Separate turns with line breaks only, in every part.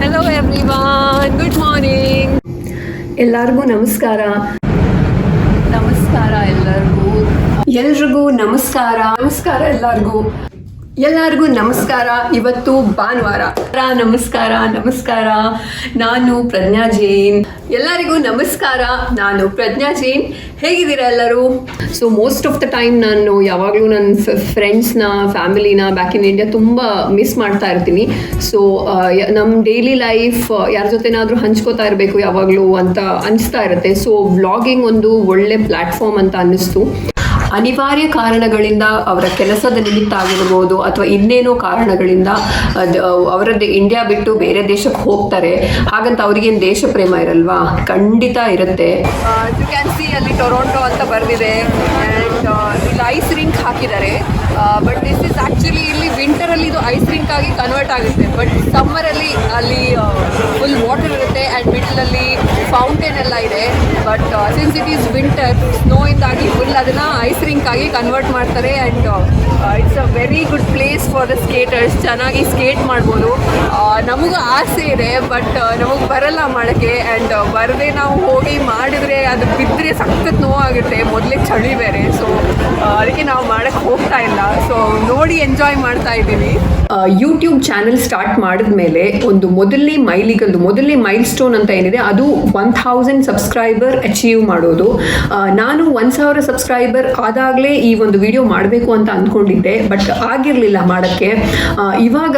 Hello everyone, good morning. ಎಲ್ಲರಿಗೂ ನಮಸ್ಕಾರ. ನಮಸ್ಕಾರ ಎಲ್ರಿಗೂ ನಮಸ್ಕಾರ ಎಲ್ಲರಿಗೂ ನಮಸ್ಕಾರ. ಇವತ್ತು ಭಾನುವಾರ. ನಮಸ್ಕಾರ. ನಾನು ಪ್ರಜ್ಞಾ ಜೈನ್. ಎಲ್ಲರಿಗೂ ನಮಸ್ಕಾರ. ನಾನು ಪ್ರಜ್ಞಾ ಜೈನ್. ಹೇಗಿದ್ದೀರಾ ಎಲ್ಲರೂ? So most of the time ನಾನು ಯಾವಾಗಲೂ ನನ್ನ ಫ್ರೆಂಡ್ಸ್ನ ಫ್ಯಾಮಿಲಿನ ಬ್ಯಾಕ್ ಇನ್ ಇಂಡಿಯಾ ತುಂಬ ಮಿಸ್ ಮಾಡ್ತಾ ಇರ್ತೀನಿ. ಸೊ ನಮ್ಮ ಡೈಲಿ ಲೈಫ್ ಯಾರ ಜೊತೆನಾದರೂ ಹಂಚ್ಕೋತಾ ಇರಬೇಕು ಯಾವಾಗಲೂ ಅಂತ ಅನಿಸ್ತಾ ಇರುತ್ತೆ. ಸೊ ವ್ಲಾಗಿಂಗ್ ಒಂದು ಒಳ್ಳೆ ಪ್ಲ್ಯಾಟ್ಫಾರ್ಮ್ ಅಂತ ಅನ್ನಿಸ್ತು. ಅನಿವಾರ್ಯ ಕಾರಣಗಳಿಂದ ಅವರ ಕೆಲಸದ ನಿಮಿತ್ತ ಆಗಿರ್ಬೋದು ಅಥವಾ ಇನ್ನೇನೋ ಕಾರಣಗಳಿಂದ ಅವರದ್ದು ಇಂಡಿಯಾ ಬಿಟ್ಟು ಬೇರೆ ದೇಶಕ್ಕೆ ಹೋಗ್ತಾರೆ. ಹಾಗಂತ ಅವ್ರಿಗೇನು ದೇಶ ಪ್ರೇಮ ಇರಲ್ವಾ? ಖಂಡಿತ ಇರುತ್ತೆ. ಯು ಕ್ಯಾನ್ ಸಿ ಅಲ್ಲಿ ಟೊರೊಂಟೊ ಅಂತ ಬರೆದಿದೆ ಆ್ಯಂಡ್ ಇಲ್ಲಿ ಐಸ್ ರಿಂಕ್ ಹಾಕಿದ್ದಾರೆ. ಬಟ್ ದಿಸ್ ಇಸ್ ಆ್ಯಕ್ಚುಲಿ ಇಲ್ಲಿ ವಿಂಟರಲ್ಲಿ ಇದು ಐಸ್ ರಿಂಕ್ ಆಗಿ ಕನ್ವರ್ಟ್ ಆಗುತ್ತೆ. ಬಟ್ ಸಮ್ಮರಲ್ಲಿ ಅಲ್ಲಿ ಫುಲ್ ವಾಟರ್ ಇರುತ್ತೆ ಆ್ಯಂಡ್ ಮಿಡ್ಲಲ್ಲಿ ಫೌಂಟೇನ್ ಎಲ್ಲ ಇದೆ. But since it is winter, ಸ್ನೋಯಿಂದಾಗಿ ಫುಲ್ ಅದನ್ನು ಐಸ್ ರಿಂಕ್ ಆಗಿ ಕನ್ವರ್ಟ್ ಮಾಡ್ತಾರೆ. And it's a very good place for the skaters. ಚೆನ್ನಾಗಿ ಸ್ಕೇಟ್ ಮಾಡ್ಬೋದು. ನಮಗೂ ಆಸೆ ಇದೆ, ಬಟ್ ನಮಗೆ ಬರಲ್ಲ ಮಾಡೋಕ್ಕೆ. ಆ್ಯಂಡ್ ಬರದೆ ನಾವು ಹೋಗಿ ಮಾಡಿದರೆ ಅದು ಬಿದ್ದರೆ ಸಖತ್ ನೋವಾಗುತ್ತೆ. ಮೊದಲೇ ಚಳಿ ಬೇರೆ. ಸೊ ಅದಕ್ಕೆ ನಾವು ಮಾಡೋಕ್ಕೆ ಹೋಗ್ತಾ ಇಲ್ಲ. ಸೊ ನೋಡಿ ಎಂಜಾಯ್ ಮಾಡ್ತಾ ಇದ್ದೀವಿ. ಯೂಟ್ಯೂಬ್ ಚಾನೆಲ್ ಸ್ಟಾರ್ಟ್ ಮಾಡಿದ್ಮೇಲೆ ಒಂದು ಮೊದಲನೇ ಮೈಲ್ ಸ್ಟೋನ್ ಅಂತ ಏನಿದೆ ಅದು 1000 ಸಬ್ಸ್ಕ್ರೈಬರ್ ಅಚೀವ್ ಮಾಡೋದು. ನಾನು 1000 ಸಬ್ಸ್ಕ್ರೈಬರ್ ಆದಾಗಲೇ ಈ ಒಂದು ವಿಡಿಯೋ ಮಾಡಬೇಕು ಅಂತ ಅಂದ್ಕೊಂಡಿದ್ದೆ, ಬಟ್ ಆಗಿರಲಿಲ್ಲ ಮಾಡೋಕ್ಕೆ. ಇವಾಗ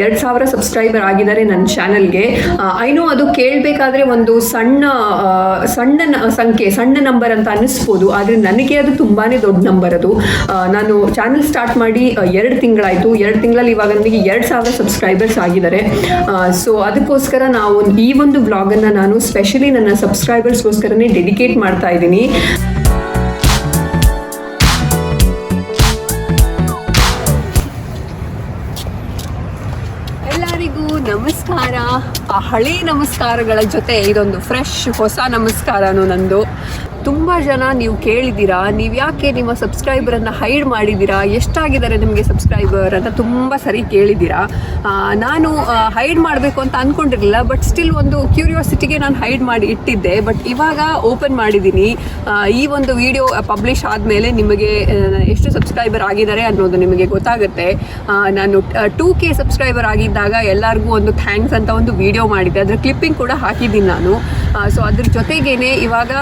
2000 ಸಬ್ಸ್ಕ್ರೈಬರ್ ಆಗಿದ್ದಾರೆ ನನ್ನ ಚಾನಲ್ಗೆ. ಐನೋ ಅದು ಕೇಳಬೇಕಾದ್ರೆ ಒಂದು ಸಣ್ಣ ಸಂಖ್ಯೆ, ಸಣ್ಣ ನಂಬರ್ ಅಂತ ಅನ್ನಿಸ್ಬೋದು, ಆದರೆ ನನಗೆ ಅದು ತುಂಬಾ ದೊಡ್ಡ ನಂಬರ್. ಅದು ನಾನು ಚಾನಲ್ ಸ್ಟಾರ್ಟ್ ಮಾಡಿ 2 ತಿಂಗಳಾಯಿತು. 2 ತಿಂಗಳಲ್ಲಿ ಇವಾಗ ನನಗೆ 2000 ಸಬ್ಸ್ಕ್ರೈಬರ್ಸ್ ಆಗಿದ್ದಾರೆ. ಸೊ ಅದಕ್ಕೋಸ್ಕರ ಈ ಒಂದು ವ್ಲಾಗನ್ನು ನಾನು ಸ್ಪೆಷಲಿ ನನ್ನ ಸಬ್ಸ್ಕ್ರೈಬರ್ಸ್ಗೋಸ್ಕರನೇ ಡೆಡಿಕೇಟ್ ಮಾಡ್ತಾ ಇದ್ದೀನಿ. ಎಲ್ಲರಿಗೂ ನಮಸ್ಕಾರ. ಆ ಹಳೆ ನಮಸ್ಕಾರಗಳ ಜೊತೆ ಇದೊಂದು ಫ್ರೆಶ್ ಹೊಸ ನಮಸ್ಕಾರನೂ ನಂದು. ತುಂಬ ಜನ ನೀವು ಕೇಳಿದ್ದೀರಾ, ನೀವು ಯಾಕೆ ನಿಮ್ಮ ಸಬ್ಸ್ಕ್ರೈಬರನ್ನು ಹೈಡ್ ಮಾಡಿದ್ದೀರಾ, ಎಷ್ಟಾಗಿದ್ದಾರೆ ನಿಮಗೆ ಸಬ್ಸ್ಕ್ರೈಬರ್ ಅಂತ ತುಂಬ ಸರಿ ಕೇಳಿದ್ದೀರಾ. ನಾನು ಹೈಡ್ ಮಾಡಬೇಕು ಅಂತ ಅಂದ್ಕೊಂಡಿರಲಿಲ್ಲ, ಬಟ್ ಸ್ಟಿಲ್ ಒಂದು ಕ್ಯೂರಿಯಾಸಿಟಿಗೆ ನಾನು ಹೈಡ್ ಮಾಡಿ ಇಟ್ಟಿದ್ದೆ. ಬಟ್ ಇವಾಗ ಓಪನ್ ಮಾಡಿದ್ದೀನಿ. ಈ ಒಂದು ವಿಡಿಯೋ ಪಬ್ಲಿಷ್ ಆದಮೇಲೆ ನಿಮಗೆ ಎಷ್ಟು ಸಬ್ಸ್ಕ್ರೈಬರ್ ಆಗಿದ್ದಾರೆ ಅನ್ನೋದು ನಿಮಗೆ ಗೊತ್ತಾಗುತ್ತೆ. ನಾನು 2K ಸಬ್ಸ್ಕ್ರೈಬರ್ ಆಗಿದ್ದಾಗ ಎಲ್ಲರಿಗೂ ಒಂದು ಥ್ಯಾಂಕ್ಸ್ ಅಂತ ಒಂದು ವಿಡಿಯೋ ಮಾಡಿದ್ದೆ. ಅದರ ಕ್ಲಿಪ್ಪಿಂಗ್ ಕೂಡ ಹಾಕಿದ್ದೀನಿ ನಾನು. ಸೊ ಅದ್ರ ಜೊತೆಗೇನೆ ಇವಾಗ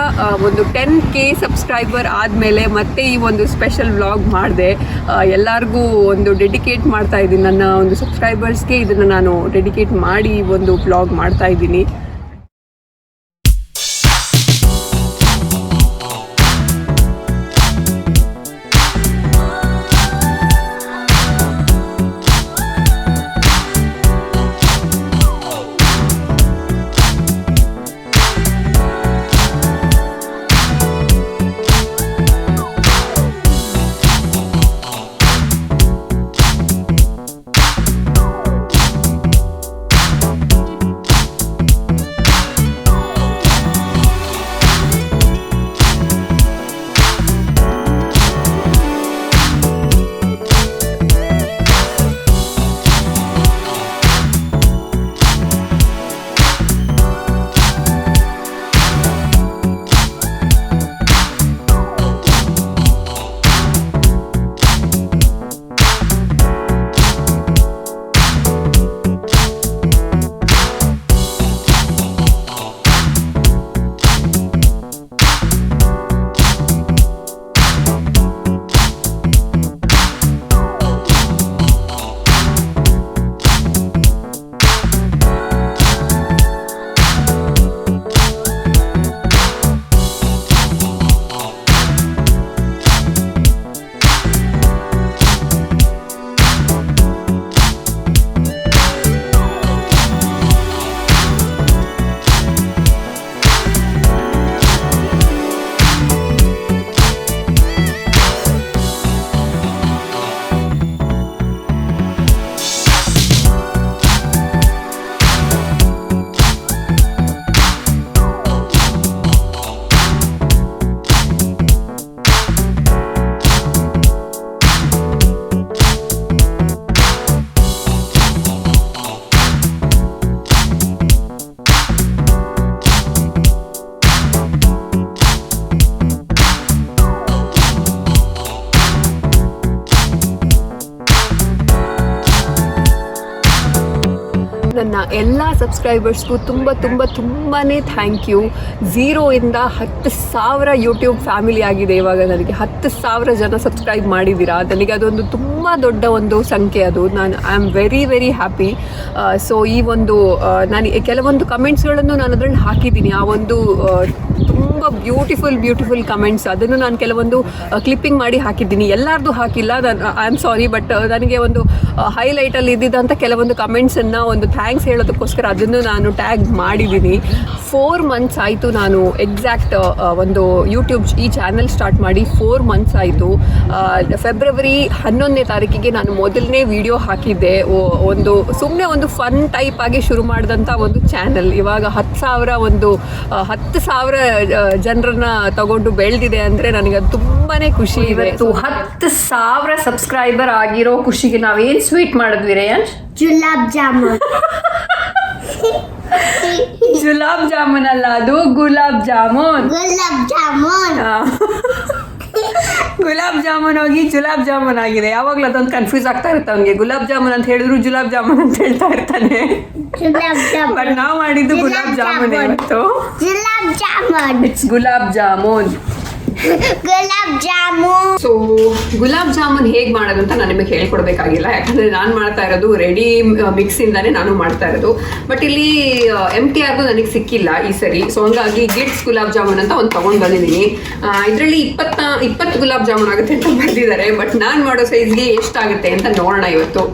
ಒಂದು 10K ಸಬ್ಸ್ಕ್ರೈಬರ್ ಆದಮೇಲೆ ಮತ್ತೆ ಈ ಒಂದು ಸ್ಪೆಷಲ್ ವ್ಲಾಗ್ ಮಾಡಿದೆ. ಎಲ್ಲರಿಗೂ ಒಂದು ಡೆಡಿಕೇಟ್ ಮಾಡ್ತಾ ಇದ್ದೀನಿ. ನನ್ನ ಒಂದು ಸಬ್ಸ್ಕ್ರೈಬರ್ಸ್ಗೆ ಇದನ್ನು ನಾನು ಡೆಡಿಕೇಟ್ ಮಾಡಿ ಒಂದು ವ್ಲಾಗ್ ಮಾಡ್ತಾ ಇದ್ದೀನಿ. ನನ್ನ ಎಲ್ಲ ಸಬ್ಸ್ಕ್ರೈಬರ್ಸ್ಗೂ ತುಂಬಾ ಥ್ಯಾಂಕ್ ಯು. 0ಇಂದ 10,000 ಯೂಟ್ಯೂಬ್ ಫ್ಯಾಮಿಲಿ ಆಗಿದೆ ಇವಾಗ. ನನಗೆ 10,000 ಜನ ಸಬ್ಸ್ಕ್ರೈಬ್ ಮಾಡಿದ್ದೀರಾ. ನನಗೆ ಅದೊಂದು ತುಂಬ ದೊಡ್ಡ ಒಂದು ಸಂಖ್ಯೆ ಅದು. I am very happy. So ಈ ಒಂದು ನಾನು ಕೆಲವೊಂದು ಕಮೆಂಟ್ಸ್ಗಳನ್ನು ನಾನು ಅದರಲ್ಲಿ ಹಾಕಿದ್ದೀನಿ. ಆ ಒಂದು ತುಂಬ ಬ್ಯೂಟಿಫುಲ್ ಕಮೆಂಟ್ಸ್, ಅದನ್ನು ನಾನು ಕೆಲವೊಂದು ಕ್ಲಿಪ್ಪಿಂಗ್ ಮಾಡಿ ಹಾಕಿದ್ದೀನಿ. ಎಲ್ಲರದ್ದು ಹಾಕಿಲ್ಲ, ಐ ಆಮ್ ಸಾರಿ. ಬಟ್ ನನಗೆ ಒಂದು ಹೈಲೈಟಲ್ಲಿ ಇದ್ದಿದ್ದಂಥ ಕೆಲವೊಂದು ಕಮೆಂಟ್ಸನ್ನು ಒಂದು ಥ್ಯಾಂಕ್ಸ್ ಹೇಳೋದಕ್ಕೋಸ್ಕರ ಅದನ್ನು ನಾನು ಟ್ಯಾಗ್ ಮಾಡಿದ್ದೀನಿ. 4 months ಆಯಿತು ನಾನು ಎಕ್ಸಾಕ್ಟ್ ಒಂದು ಯೂಟ್ಯೂಬ್ ಈ ಚಾನಲ್ ಸ್ಟಾರ್ಟ್ ಮಾಡಿ 4 months ಆಯಿತು. ಫೆಬ್ರವರಿ 11ನೇ ತಾರೀಕಿಗೆ ನಾನು ಮೊದಲನೇ ವಿಡಿಯೋ ಹಾಕಿದ್ದೆ. ಒಂದು ಸುಮ್ಮನೆ ಒಂದು ಫನ್ ಟೈಪ್ ಆಗಿ ಶುರು ಮಾಡಿದಂಥ ಒಂದು ಚಾನಲ್ ಇವಾಗ 10,000 ಜನರನ್ನ ತಗೊಂಡು ಬೆಳೆದಿದೆ ಅಂದರೆ ನನಗೆ ಅದು ತುಂಬಾ ಖುಷಿ. ಇವತ್ತು 10,000 ಸಬ್ಸ್ಕ್ರೈಬರ್ ಆಗಿರೋ ಖುಷಿಗೆ ನಾವೇನು ಸ್ವೀಟ್ ಮಾಡಿದ್ವಿ ರೇಯಂಶ್? ಗುಲಾಬ್ ಜಾಮೂನ್ ಅಲ್ಲ, ಅದು ಗುಲಾಬ್ ಜಾಮೂನ್ ಗುಲಾಬ್ ಜಾಮೂನ್ ಹೋಗಿ ಜುಲಾಬ್ ಜಾಮೂನ್ ಆಗಿದೆ. ಯಾವಾಗಲೂ ಅದೊಂದು ಕನ್ಫ್ಯೂಸ್ ಆಗ್ತಾ ಇರುತ್ತೆ ಅವನಿಗೆ. ಗುಲಾಬ್ ಜಾಮೂನ್ ಅಂತ ಹೇಳಿದ್ರು ಜುಲಾಬ್ ಜಾಮೂನ್ ಅಂತ ಹೇಳ್ತಾ ಇರ್ತಾನೆ. ಬಟ್ ನಾವು ಮಾಡಿದ್ದು ಗುಲಾಬ್ ಜಾಮೂನ್ ಇವತ್ತು. ಇಟ್ಸ್ ಗುಲಾಬ್ ಜಾಮೂನ್. ಸೊ ಗುಲಾಬ್ ಜಾಮೂನ್ ಹೇಗೆ ಮಾಡೋದು ಅಂತ ನಾನು ನಿಮಗೆ ಹೇಳ್ಕೊಡ್ಬೇಕಾಗಿಲ್ಲ, ಯಾಕಂದರೆ ನಾನು ಮಾಡ್ತಾ ಇರೋದು ರೆಡಿ ಮಿಕ್ಸಿಂದಾನೇ ನಾನು ಮಾಡ್ತಾ ಇರೋದು. ಬಟ್ ಇಲ್ಲಿ MTR ನನಗೆ ಸಿಕ್ಕಿಲ್ಲ ಈ ಸರಿ. ಸೊ ಹಂಗಾಗಿ ಗಿಟ್ಸ್ ಗುಲಾಬ್ ಜಾಮೂನ್ ಅಂತ ಒಂದು ತೊಗೊಂಡು ಬಂದಿದ್ದೀನಿ. ಇದರಲ್ಲಿ 20 ಗುಲಾಬ್ ಜಾಮೂನ್ ಆಗುತ್ತೆ ಅಂತ ಬರೆದಿದ್ದಾರೆ. ಬಟ್ ನಾನು ಮಾಡೋ ಸೈಜ್ಗೆ ಎಷ್ಟಾಗುತ್ತೆ ಅಂತ ನೋಡೋಣ ಇವತ್ತು.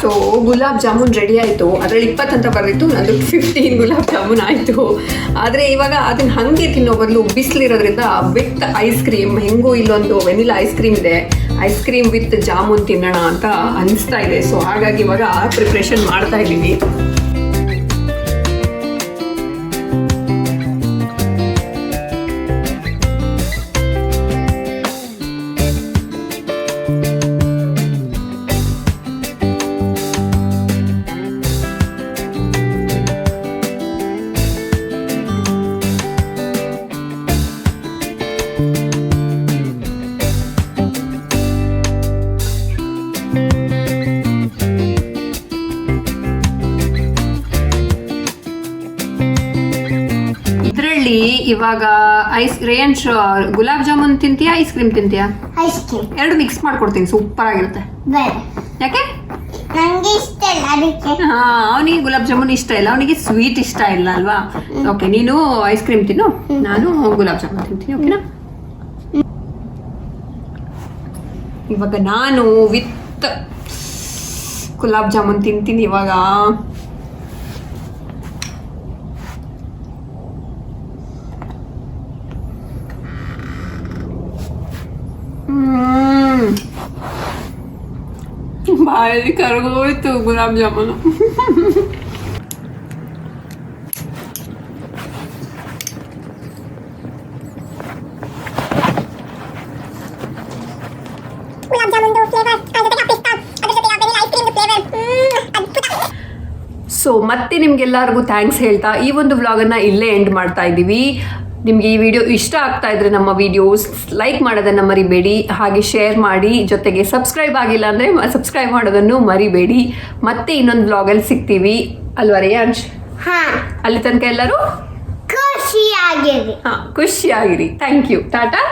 ಸೊ ಗುಲಾಬ್ ಜಾಮೂನ್ ರೆಡಿ ಆಯಿತು. ಅದರಲ್ಲಿ 20 ಅಂತ ಬರೆದಿತ್ತು, ಅದು 15 ಗುಲಾಬ್ ಜಾಮೂನ್ ಆಯಿತು. ಆದರೆ ಇವಾಗ ಅದನ್ನು ಹಾಗೆ ತಿನ್ನೋ ಬದಲು ಬಿಸಿಲಿರೋದ್ರಿಂದ ವಿತ್ ಐಸ್ ಕ್ರೀಮ್, ಹೆಂಗೂ ಇಲ್ಲೊಂದು ವೆನಿಲಾ ಐಸ್ ಕ್ರೀಮ್ ಇದೆ, ಐಸ್ ಕ್ರೀಮ್ ವಿತ್ ಜಾಮೂನ್ ತಿನ್ನೋಣ ಅಂತ ಅನಿಸ್ತಾ ಇದೆ. ಸೊ ಹಾಗಾಗಿ ಇವಾಗ ಪ್ರಿಪ್ರೇಷನ್ ಮಾಡ್ತಾ ಇದ್ದೀನಿ. ಇವಾಗ ರೇಯನ್ಶ್ ಗುಲಾಬ್ ಜಾಮೂನ್ ತಿಂತೀಯಾ, ಐಸ್ ಕ್ರೀಮ್ ತಿಂತೀಯಾ?
Ice cream.
ಎರಡು ಮಿಕ್ಸ್ ಮಾಡ್ಕೊಡ್ತೀನಿ, ಸೂಪರ್ ಆಗಿರುತ್ತೆ. ಯಾಕೆ?
ನನಗೆ ಇಷ್ಟ ಇಲ್ಲ ಅದಕ್ಕೆ.
ಅವನಿಗೆ ಗುಲಾಬ್ ಜಾಮೂನ್ ಇಷ್ಟ ಇಲ್ಲ, ಅವನಿಗೆ ಸ್ವೀಟ್ ಇಷ್ಟ ಇಲ್ಲ ಅಲ್ವಾ? ಓಕೆ, ನೀನು ಐಸ್ ಕ್ರೀಮ್ ತಿನ್ನು, ನಾನು ಗುಲಾಬ್ ಜಾಮೂನ್ ತಿಂತೀನಿ. ಓಕೆನಾ? ಇವಾಗ ನಾನು ವಿತ್ ಗುಲಾಬ್ ಜಾಮೂನ್ ತಿಂತೀನಿ ಇವಾಗ. ಬಾಯಲ್ಲಿ ಕರಗೋಯ್ತು ಗುಲಾಬ್ ಜಾಮೂನು. ಸೊ ಮತ್ತೆ ನಿಮ್ಗೆಲ್ಲರಿಗೂ ಥ್ಯಾಂಕ್ಸ್ ಹೇಳ್ತಾ ಈ ಒಂದು ವ್ಲಾಗನ್ನು ಇಲ್ಲೇ ಎಂಡ್ ಮಾಡ್ತಾ ಇದ್ದೀವಿ. ನಿಮಗೆ ಈ ವಿಡಿಯೋ ಇಷ್ಟ ಆಗ್ತಾ ಇದ್ರೆ ನಮ್ಮ ವಿಡಿಯೋಸ್ ಲೈಕ್ ಮಾಡೋದನ್ನು ಮರಿಬೇಡಿ, ಹಾಗೆ ಶೇರ್ ಮಾಡಿ, ಜೊತೆಗೆ ಸಬ್ಸ್ಕ್ರೈಬ್ ಆಗಿಲ್ಲ ಅಂದರೆ ಸಬ್ಸ್ಕ್ರೈಬ್ ಮಾಡೋದನ್ನು ಮರಿಬೇಡಿ. ಮತ್ತೆ ಇನ್ನೊಂದು ವ್ಲಾಗಲ್ಲಿ ಸಿಗ್ತೀವಿ ಅಲ್ವಾ ರೇಯಾಂಶ್? ಅಲ್ಲಿ ತನಕ ಎಲ್ಲರೂ ಖುಷಿಯಾಗಿರಿ. Thank you. ಟಾಟಾ.